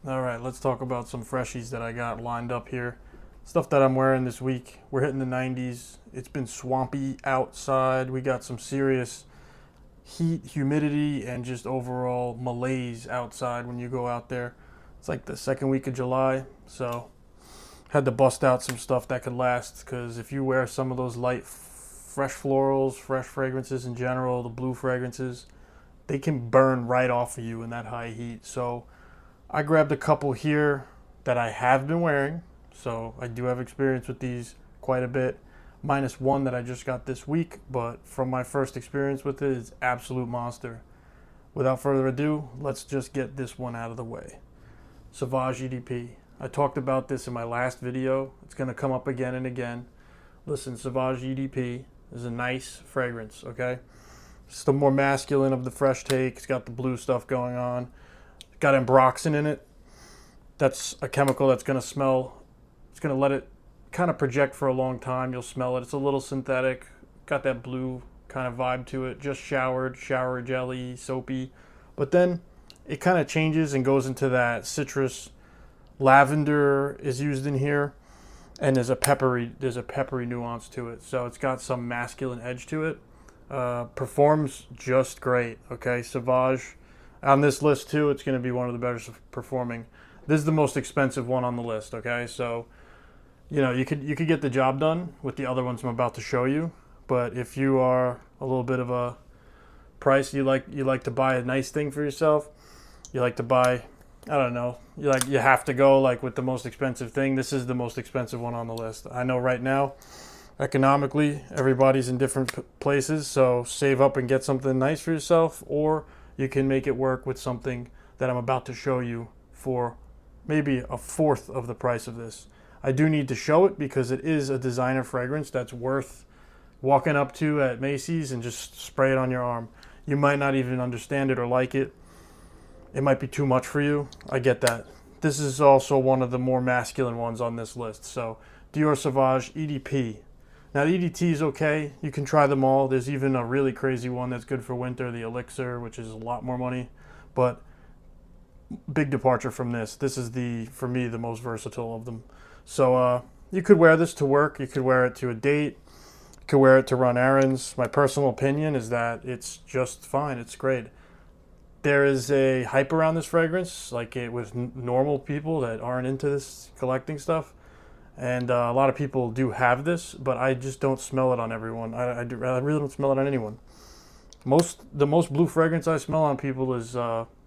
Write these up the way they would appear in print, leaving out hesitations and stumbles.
All right, let's talk about some freshies that I got lined up here. Stuff that I'm wearing this week. We're hitting the 90s. It's been swampy outside. We got some serious heat, humidity, and just overall malaise outside when you go out there. It's like the second week of July, so had to bust out some stuff that could last because if you wear some of those light, fresh florals, fresh fragrances in general, the blue fragrances, they can burn right off of you in that high heat. So I grabbed a couple here that I have been wearing, so I do have experience with these quite a bit, minus one that I just got this week, but from my first experience with it, it's absolute monster. Without further ado, let's just get this one out of the way. Sauvage EDP. I talked about this in my last video. It's going to come up again and again. Listen, Sauvage EDP is a nice fragrance, okay? It's the more masculine of the fresh take. It's got the blue stuff going on. It's got ambroxan in it. That's a chemical that's going to smell. It's going to let it kind of project for a long time. You'll smell it. It's a little synthetic. Got that blue kind of vibe to it. Just showered, shower jelly, soapy. But then it kind of changes and goes into that citrus. Lavender is used in here, and there's a peppery nuance to it. So it's got some masculine edge to it. Performs just great. Okay, Sauvage on this list too. It's going to be one of the better performing. This is the most expensive one on the list. Okay, so you could get the job done with the other ones I'm about to show you. But if you are a little bit of a price, you like to buy a nice thing for yourself. You like to buy, I don't know, you have to go like with the most expensive thing. This is the most expensive one on the list. I know right now, economically, everybody's in different places, so save up and get something nice for yourself, or you can make it work with something that I'm about to show you for maybe a fourth of the price of this. I do need to show it because it is a designer fragrance that's worth walking up to at Macy's and just spray it on your arm. You might not even understand it or like it. It might be too much for you. I get that. This is also one of the more masculine ones on this list. So Dior Sauvage EDP. Now the EDT is okay. You can try them all. There's even a really crazy one that's good for winter, the Elixir, which is a lot more money. But big departure from this. This is for me, the most versatile of them. So you could wear this to work. You could wear it to a date. You could wear it to run errands. My personal opinion is that it's just fine. It's great. There is a hype around this fragrance, like it with normal people that aren't into this collecting stuff. And a lot of people do have this, but I just don't smell it on everyone. I really don't smell it on anyone. The most blue fragrance I smell on people is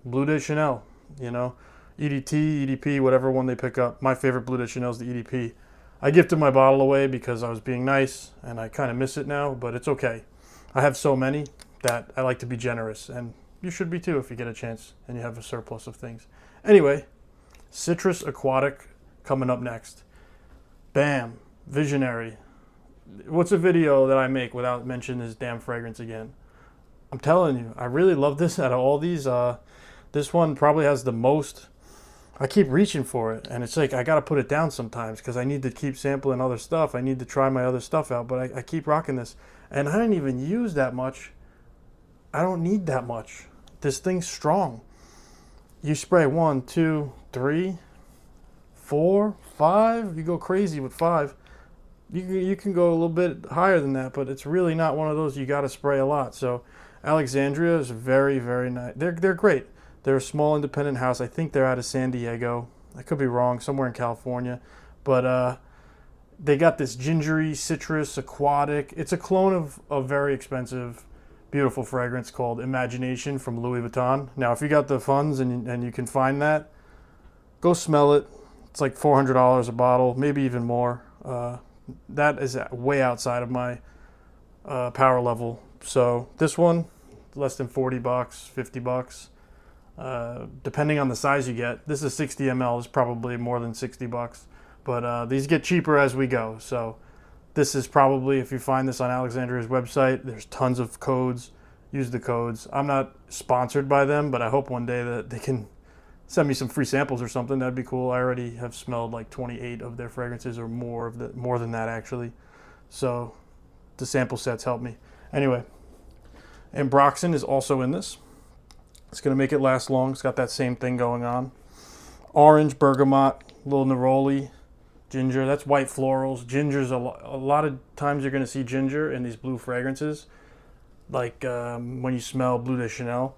Bleu de Chanel. EDT, EDP, whatever one they pick up. My favorite Bleu de Chanel is the EDP. I gifted my bottle away because I was being nice, and I kind of miss it now, but it's okay. I have so many that I like to be generous, and you should be too if you get a chance and you have a surplus of things. Anyway, Citrus Aquatic coming up next. Bam, visionary. What's a video that I make without mentioning this damn fragrance again? I'm telling you, I really love this out of all these. This one probably has the most. I keep reaching for it, and it's like I got to put it down sometimes because I need to keep sampling other stuff. I need to try my other stuff out, but I keep rocking this. And I didn't even use that much. I don't need that much. This thing's strong. You spray 1, 2, 3, 4, 5. You go crazy with 5. You can go a little bit higher than that, but it's really not one of those you got to spray a lot. So Alexandria is very, very nice. They're great. They're a small independent house. I think they're out of San Diego. I could be wrong, somewhere in California. But they got this gingery, citrus, aquatic. It's a clone of a very expensive, beautiful fragrance called Imagination from Louis Vuitton. Now, if you got the funds and you can find that, go smell it. It's like $400 a bottle, maybe even more. That is way outside of my power level. So this one, less than $40, $50. Depending on the size you get. This is 60 ml, is probably more than $60. But these get cheaper as we go. So this is probably, if you find this on Alexandria's website, there's tons of codes. Use the codes. I'm not sponsored by them, but I hope one day that they can send me some free samples or something. That'd be cool. I already have smelled like 28 of their fragrances, or more than that actually. So the sample sets help me. Anyway, ambroxan is also in this. It's going to make it last long. It's got that same thing going on. Orange, bergamot, little neroli, ginger. That's white florals. Ginger's a lot of times you're going to see ginger in these blue fragrances. Like when you smell Bleu de Chanel.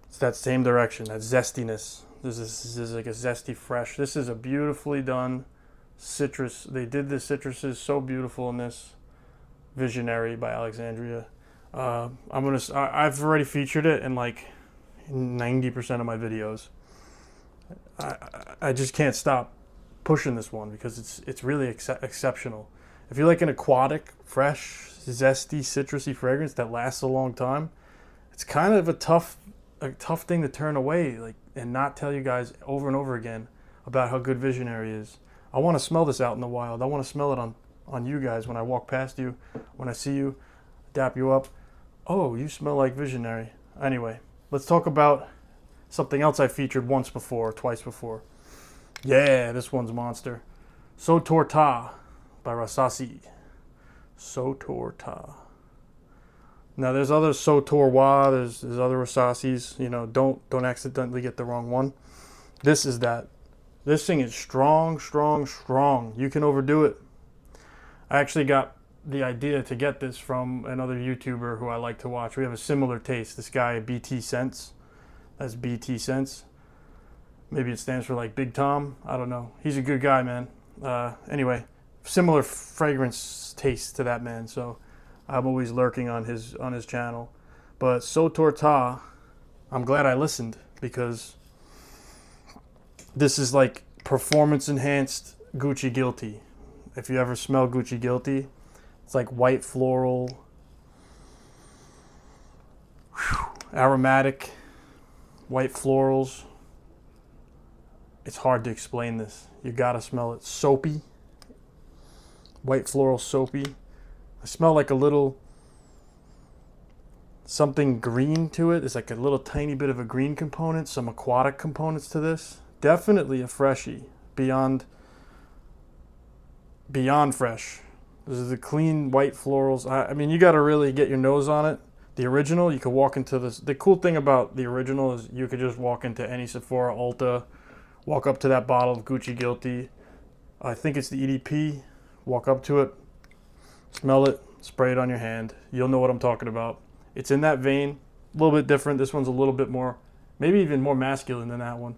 It's that same direction, that zestiness. This is like a zesty fresh. This is a beautifully done citrus. They did the citruses so beautiful in this. Visionary by Alexandria. I've already featured it in like 90% of my videos. I just can't stop pushing this one because it's really exceptional. If you like an aquatic, fresh, zesty, citrusy fragrance that lasts a long time, it's kind of a tough thing to turn away, like, and not tell you guys over and over again about how good Visionary is. I want to smell this out in the wild. I want to smell it on you guys when I walk past you, when I see you, dap you up. Oh, you smell like Visionary. Anyway, let's talk about something else I featured twice before. Yeah, this one's a monster. So Torta by Rasasi. So Torta. Now there's other So Torwa, there's other Rasasis. You know, don't accidentally get the wrong one. This is that. This thing is strong, strong, strong. You can overdo it. I actually got the idea to get this from another YouTuber who I like to watch. We have a similar taste. This guy, BT Sense. That's BT Sense. Maybe it stands for like Big Tom. I don't know. He's a good guy, man. Anyway, similar fragrance taste to that man. So I'm always lurking on his channel. But So Torta, I'm glad I listened because this is like performance enhanced Gucci Guilty. If you ever smell Gucci Guilty, it's like white floral, aromatic, white florals. It's hard to explain this. You gotta smell it. Soapy, white floral soapy. I smell like a little something green to it. It's like a little tiny bit of a green component, some aquatic components to this. Definitely a freshie, beyond fresh. This is the clean white florals. I mean, you got to really get your nose on it. The original, you could walk into this. The cool thing about the original is you could just walk into any Sephora, Ulta, walk up to that bottle of Gucci Guilty. I think it's the EDP. Walk up to it, smell it, spray it on your hand. You'll know what I'm talking about. It's in that vein, a little bit different. This one's a little bit more, maybe even more masculine than that one.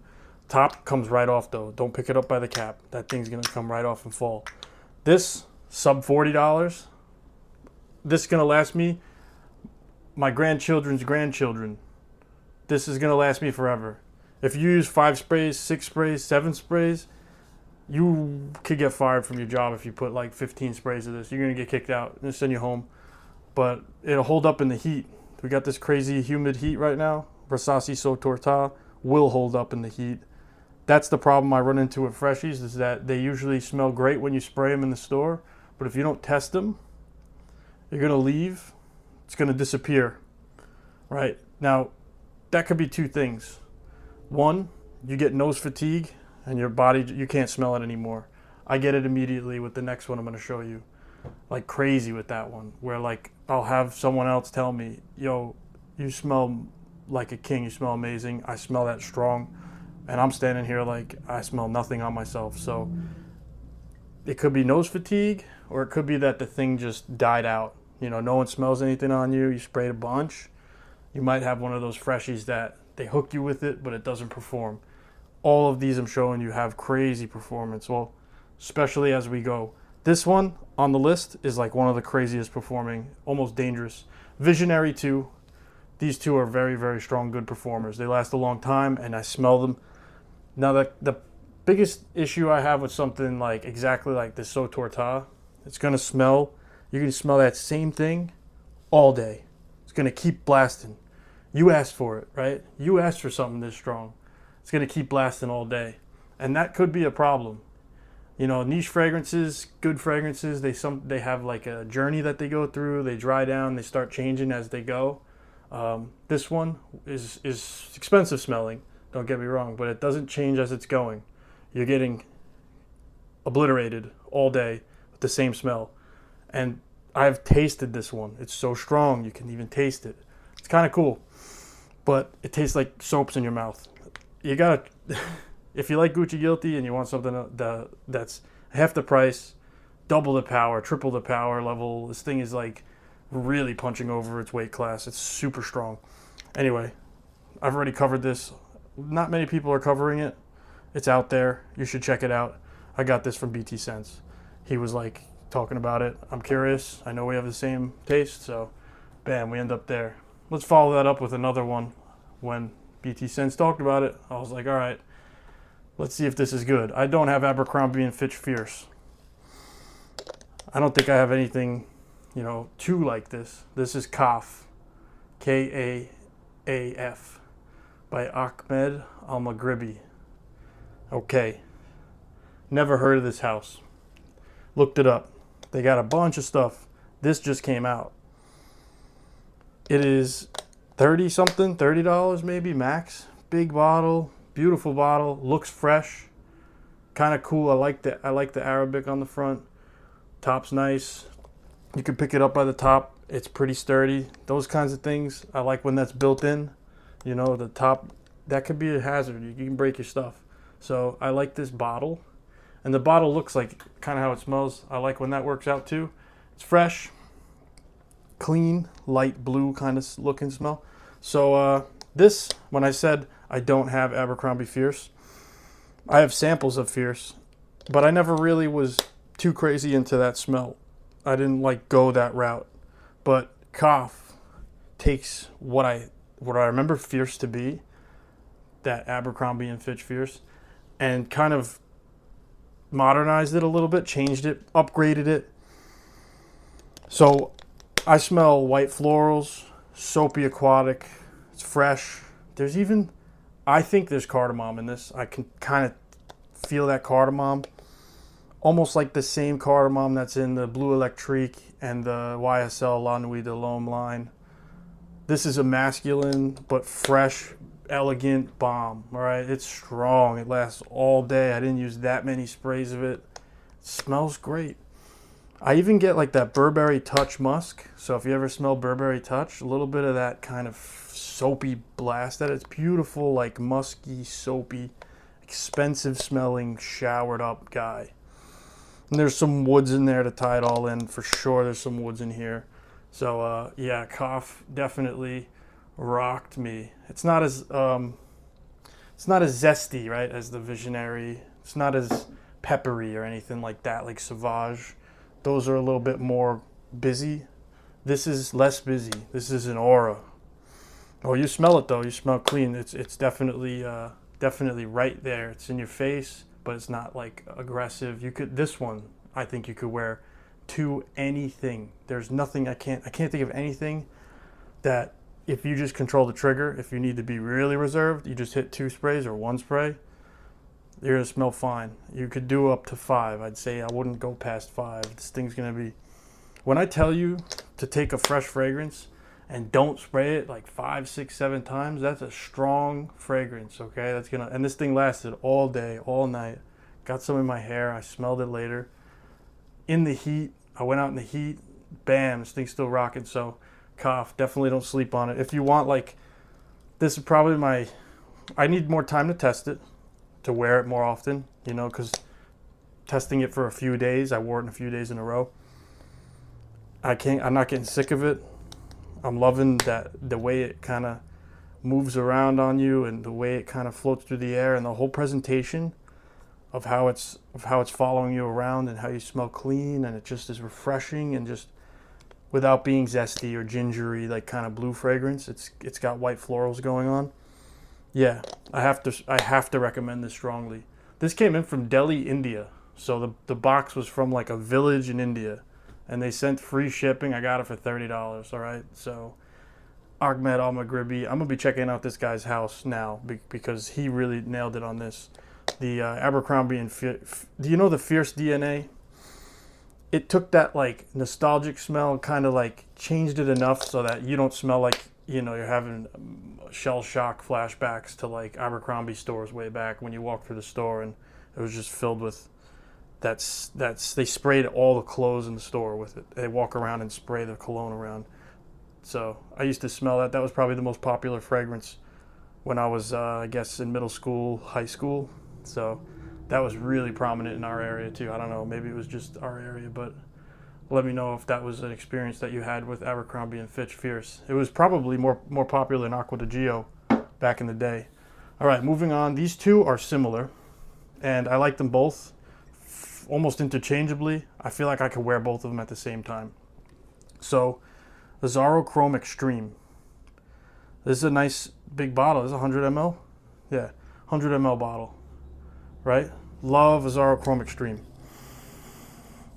Top comes right off though. Don't pick it up by the cap. That thing's gonna come right off and fall. This, sub $40. This is gonna last me, my grandchildren's grandchildren. This is gonna last me forever. If you use 5 sprays, 6 sprays, 7 sprays, you could get fired from your job if you put like 15 sprays of this. You're gonna get kicked out. They'll send you home. But it'll hold up in the heat. We got this crazy humid heat right now. Rasasi So Torta will hold up in the heat. That's the problem I run into with freshies, is that they usually smell great when you spray them in the store, but if you don't test them, you're gonna leave, it's gonna disappear, right? Now, that could be two things. One, you get nose fatigue and your body, you can't smell it anymore. I get it immediately with the next one I'm gonna show you. Like crazy with that one, where like I'll have someone else tell me, yo, you smell like a king, you smell amazing, I smell that strong. And I'm standing here like I smell nothing on myself. So it could be nose fatigue, or it could be that the thing just died out. You know, no one smells anything on you. You sprayed a bunch. You might have one of those freshies that they hook you with it, but it doesn't perform. All of these I'm showing you have crazy performance. Well, especially as we go. This one on the list is like one of the craziest performing, almost dangerous. Visionary 2. These two are very, very strong, good performers. They last a long time, and I smell them. Now, the biggest issue I have with something like exactly like this So Torta, it's going to smell, you're going to smell that same thing all day. It's going to keep blasting. You asked for it, right? You asked for something this strong. It's going to keep blasting all day. And that could be a problem. You know, niche fragrances, good fragrances, they have like a journey that they go through. They dry down, they start changing as they go. This one is expensive smelling. Don't get me wrong, but it doesn't change as it's going. You're getting obliterated all day with the same smell. And I've tasted this one. It's so strong, you can even taste it. It's kind of cool, but it tastes like soaps in your mouth. You gotta, If you like Gucci Guilty and you want something that's half the price, double the power, triple the power level, this thing is like really punching over its weight class. It's super strong. Anyway, I've already covered this. Not many people are covering it. It's out there. You should check it out. I got this from BT Sense. He was like talking about it. I'm curious. I know we have the same taste, so bam, we end up there. Let's follow that up with another one. When BT Sense talked about it, I was like, all right, let's see if this is good. I don't have Abercrombie and Fitch Fierce. I don't think I have anything, too like this. This is Kaf, Kaaf, by Ahmed Al-Maghribi. Okay. Never heard of this house. Looked it up. They got a bunch of stuff. This just came out. It is $30 something, $30 maybe max. Big bottle, beautiful bottle, looks fresh, kind of cool. I like the Arabic on the front. Top's nice. You can pick it up by the top. It's pretty sturdy. Those kinds of things. I like when that's built in. The top, that could be a hazard. You can break your stuff. So I like this bottle. And the bottle looks like kind of how it smells. I like when that works out too. It's fresh, clean, light blue kind of looking smell. So this, when I said I don't have Abercrombie Fierce, I have samples of Fierce, but I never really was too crazy into that smell. I didn't go that route. But Kaf takes what I remember Fierce to be, that Abercrombie and Fitch Fierce, and kind of modernized it a little bit, changed it, upgraded it. So I smell white florals, soapy aquatic. It's fresh. I think there's cardamom in this. I can kind of feel that cardamom. Almost like the same cardamom that's in the Blue Electrique and the YSL La Nuit de l'Homme line. This is a masculine but fresh, elegant bomb. All right, it's strong. It lasts all day. I didn't use that many sprays of it. It smells great. I even get like that Burberry Touch musk. So if you ever smell Burberry Touch, a little bit of that kind of soapy blast that it's beautiful, like musky, soapy, expensive smelling, showered up guy. And there's some woods in there to tie it all in for sure. There's some woods in here. So yeah, Kaf definitely rocked me. It's not as zesty, right, as the Visionary. It's not as peppery or anything like that, like Sauvage. Those are a little bit more busy. This is less busy. This is an aura. Oh, you smell it though. You smell clean. It's definitely right there. It's in your face, but it's not like aggressive. This one I think you could wear to anything. There's nothing I can't think of anything that if you just control the trigger, if you need to be really reserved, you just hit 2 sprays or 1 spray, you're gonna smell fine. You could do up to 5. I'd say I wouldn't go past 5. This thing's gonna be, when I tell you to take a fresh fragrance and don't spray it like 5, 6, 7 times, that's a strong fragrance, okay? And this thing lasted all day, all night. Got some in my hair, I smelled it later. In the heat, I went out in the heat, bam, this thing's still rocking. So Kaf, definitely don't sleep on it. If you want, this is probably I need more time to test it, to wear it more often, because testing it for a few days, I wore it in a few days in a row. I'm not getting sick of it. I'm loving the way it kind of moves around on you and the way it kind of floats through the air and the whole presentation of how it's following you around and how you smell clean, and it just is refreshing and just without being zesty or gingery, like kind of blue fragrance. It's got white florals going on. Yeah, I have to recommend this strongly. This came in from Delhi, India. So the box was from like a village in India, and they sent free shipping. I got it for $30. All right, so Ahmed Al-Maghribi. I'm gonna be checking out this guy's house now because he really nailed it on this. The Abercrombie and do you know the Fierce DNA? It took that like nostalgic smell and kind of like changed it enough so that you don't smell like you're having shell shock flashbacks to like Abercrombie stores way back when you walk through the store and it was just filled with they sprayed all the clothes in the store with it. They walk around and spray the cologne around. So I used to smell that. That was probably the most popular fragrance when I was I guess in middle school, high school. So that was really prominent in our area too. I don't know, maybe it was just our area, but let me know if that was an experience that you had with Abercrombie and Fitch Fierce. It was probably more popular than Aqua di Gio back in the day. All right, moving on. These two are similar, and I like them both almost interchangeably. I feel like I could wear both of them at the same time. So, the Zaro Chrome Extreme. This is a nice big bottle. This is 100 ml. Yeah, 100 ml bottle. Right? Love a Zaro Chrome Extreme.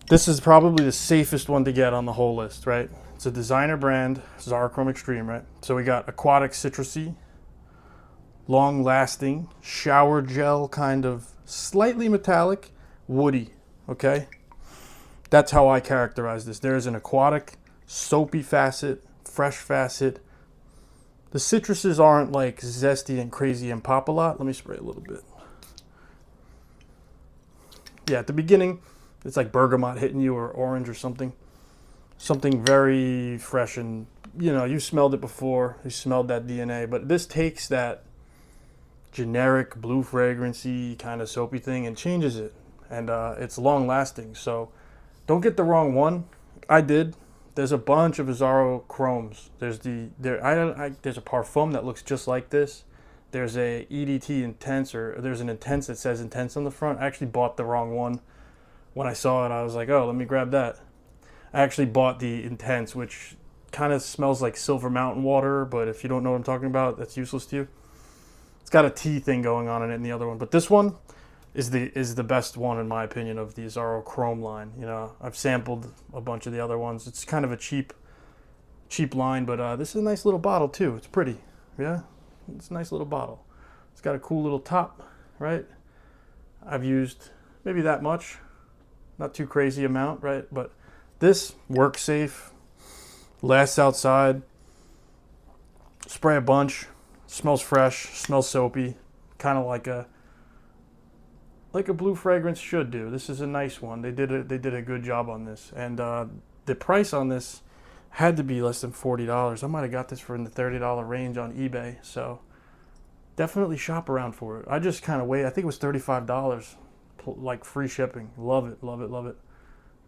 This is probably the safest one to get on the whole list, right? It's a designer brand, Zaro Chrome Extreme, right? So we got aquatic citrusy, long lasting, shower gel kind of, slightly metallic, woody, okay? That's how I characterize this. There's an aquatic, soapy facet, fresh facet. The citruses aren't like zesty and crazy and pop a lot. Let me spray a little bit. Yeah, at the beginning, it's like bergamot hitting you or orange or something. Something very fresh and, you know, you smelled it before. You smelled that DNA. But this takes that generic blue fragrancy kind of soapy thing and changes it. And it's long lasting. So don't get the wrong one. I did. There's a bunch of Zaro Chromes. There's there's a parfum that looks just like this. There's a EDT Intense, or there's an Intense that says Intense on the front. I actually bought the wrong one. When I saw it, I was like, oh, let me grab that. I actually bought the Intense, which kind of smells like Silver Mountain water, but if you don't know what I'm talking about, that's useless to you. It's got a tea thing going on in it in the other one. But this one is the best one, in my opinion, of the Zaro Chrome line. You know, I've sampled a bunch of the other ones. It's kind of a cheap line, but this is a nice little bottle, too. It's pretty, yeah? It's a nice little bottle. It's got a cool little top, right? I've used maybe that much. Not too crazy amount, right? But this works safe, lasts outside, spray a bunch, smells fresh, smells soapy, kind of like a blue fragrance should do. This is a nice one. They did a good job on this, and the price on this had to be less than $40. I might have got this for in the $30 range on eBay, so definitely shop around for it. I just kind of wait. I think it was $35. Like free shipping. Love it, love it, love it.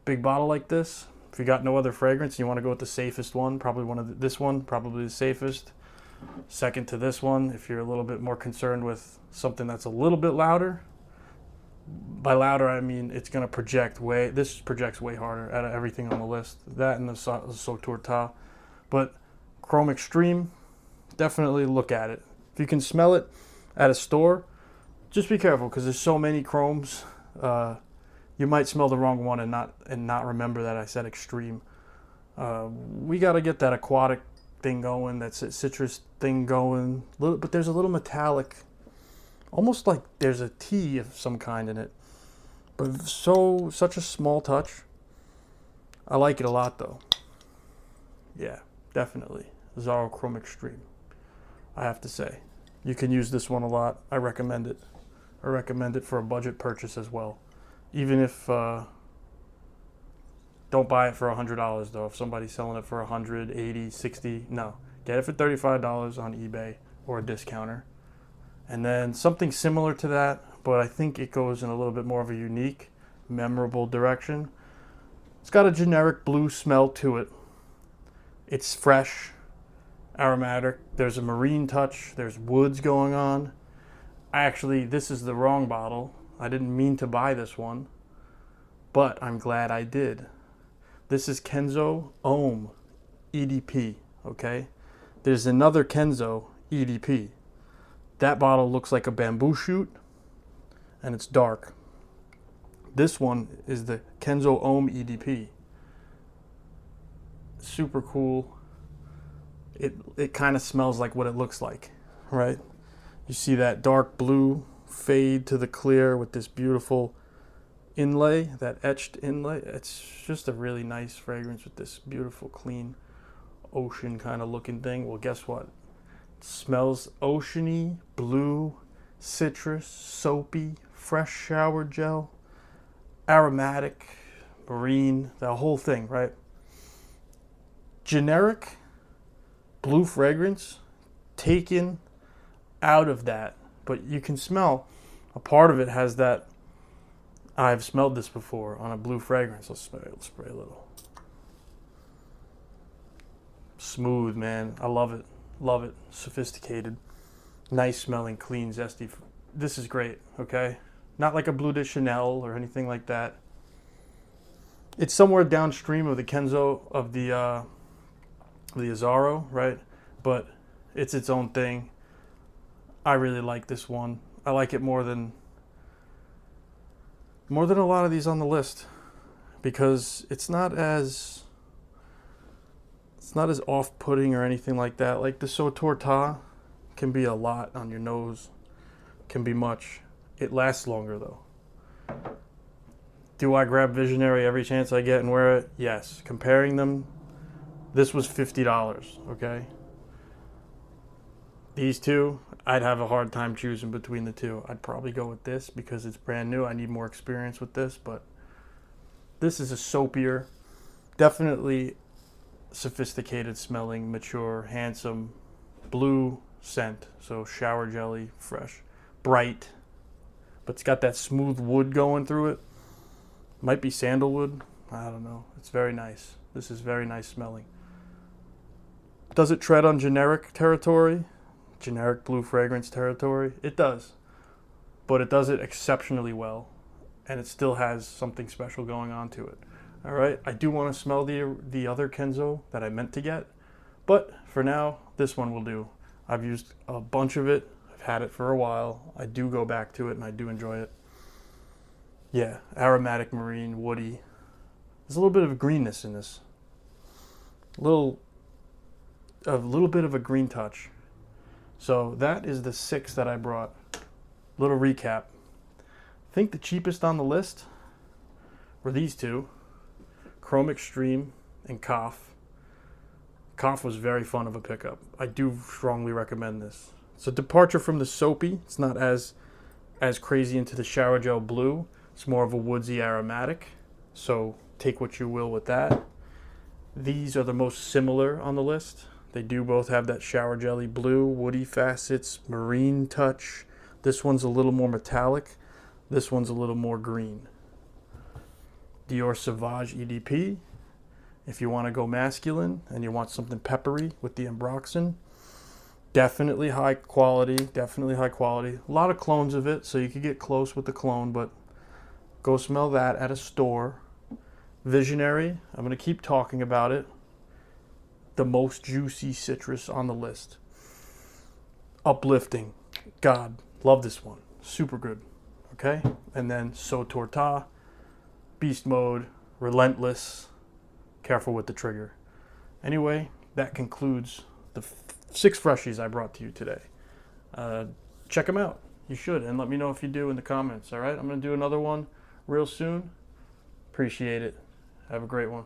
Big bottle like this. If you got no other fragrance and you want to go with the safest one, probably this one, probably the safest. Second to this one, if you're a little bit more concerned with something that's a little bit louder. By louder, I mean it's going to project way. This projects way harder out of everything on the list. That and the Tora. But Chrome Extreme, definitely look at it. If you can smell it at a store, just be careful because there's so many chromes. You might smell the wrong one and not remember that I said extreme. We got to get that aquatic thing going, that citrus thing going. But there's a little metallic, almost like there's a tea of some kind in it. But such a small touch. I like it a lot though. Yeah, definitely. Zaro Chrome Extreme. I have to say. You can use this one a lot. I recommend it. I recommend it for a budget purchase as well. Even if, don't buy it for $100 though. If somebody's selling it for $100, $80, $60, no. Get it for $35 on eBay or a discounter. And then something similar to that, but I think it goes in a little bit more of a unique, memorable direction. It's got a generic blue smell to it. It's fresh, aromatic. There's a marine touch. There's woods going on. Actually, this is the wrong bottle. I didn't mean to buy this one, but I'm glad I did. This is Kenzo Ohm EDP, okay? There's another Kenzo EDP. That bottle looks like a bamboo shoot, and it's dark. This one is the Kenzo Ohm EDP. Super cool. It kind of smells like what it looks like, right? You see that dark blue fade to the clear with this beautiful inlay, that etched inlay. It's just a really nice fragrance with this beautiful, clean, ocean kind of looking thing. Well, guess what? It smells oceany, blue, citrus, soapy, fresh shower gel, aromatic, marine, the whole thing, right? Generic blue fragrance taken out of that, but you can smell a part of it has that. I've smelled this before on a blue fragrance. Let's spray a little. Smooth, man. I love it. Love it. Sophisticated. Nice smelling, clean, zesty. This is great, okay? Not like a Bleu de Chanel or anything like that. It's somewhere downstream of the Kenzo, of the Azzaro, right? But it's its own thing. I really like this one. I like it more than a lot of these on the list, because it's not as off-putting or anything like that. Like the Tora can be a lot on your nose, can be much. It lasts longer though. Do I grab Visionary every chance I get and wear it? Yes. Comparing them, this was $50, okay? These two, I'd have a hard time choosing between the two. I'd probably go with this because it's brand new. I need more experience with this, but this is a soapier, definitely sophisticated smelling, mature, handsome, blue scent. So shower jelly, fresh, bright, but it's got that smooth wood going through it. Might be sandalwood. I don't know. It's very nice. This is very nice smelling. Does it tread on generic territory? Generic blue fragrance territory? It does. But it does it exceptionally well. And it still has something special going on to it. All right. I do want to smell the other Kenzo that I meant to get. But for now, this one will do. I've used a bunch of it. I've had it for a while. I do go back to it and I do enjoy it. Yeah, aromatic, marine, woody. There's a little bit of a greenness in this. A little bit of a green touch. So that is the 6 that I brought. Little recap. I think the cheapest on the list were these two, Chrome Extreme and Cough. Cough was very fun of a pickup. I do strongly recommend this. It's a departure from the soapy. It's not as crazy into the shower gel blue. It's more of a woodsy aromatic. So take what you will with that. These are the most similar on the list. They do both have that shower jelly blue, woody facets, marine touch. This one's a little more metallic. This one's a little more green. Dior Sauvage EDP. If you want to go masculine and you want something peppery with the Ambroxan, definitely high quality, definitely high quality. A lot of clones of it, so you could get close with the clone, but go smell that at a store. Visionary, I'm going to keep talking about it. The most juicy citrus on the list. Uplifting. God, love this one. Super good. Okay? And then So Torta, beast mode, relentless, careful with the trigger. Anyway, that concludes the 6 freshies I brought to you today. Check them out. You should. And let me know if you do in the comments. All right? I'm going to do another one real soon. Appreciate it. Have a great one.